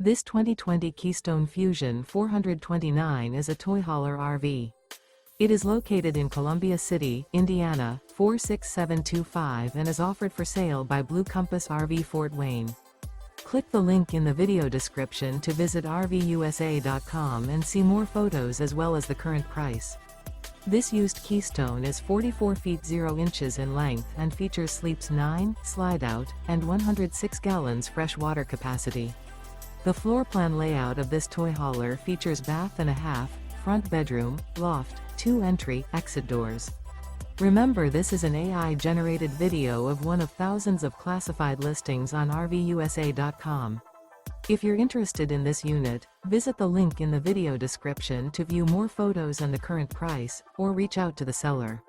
This 2020 Keystone Fuzion 429 is a toy hauler RV. It is located in Columbia City, Indiana, 46725 and is offered for sale by Blue Compass RV Fort Wayne. Click the link in the video description to visit RVUSA.com and see more photos as well as the current price. This used Keystone is 44 feet 0 inches in length and features sleeps 9, Slideout, and 106 gallons fresh water capacity. The floor plan layout of this toy hauler features bath and a half, front bedroom, loft, 2 entry, exit doors. Remember, this is an AI-generated video of one of thousands of classified listings on RVUSA.com. If you're interested in this unit, visit the link in the video description to view more photos and the current price, or reach out to the seller.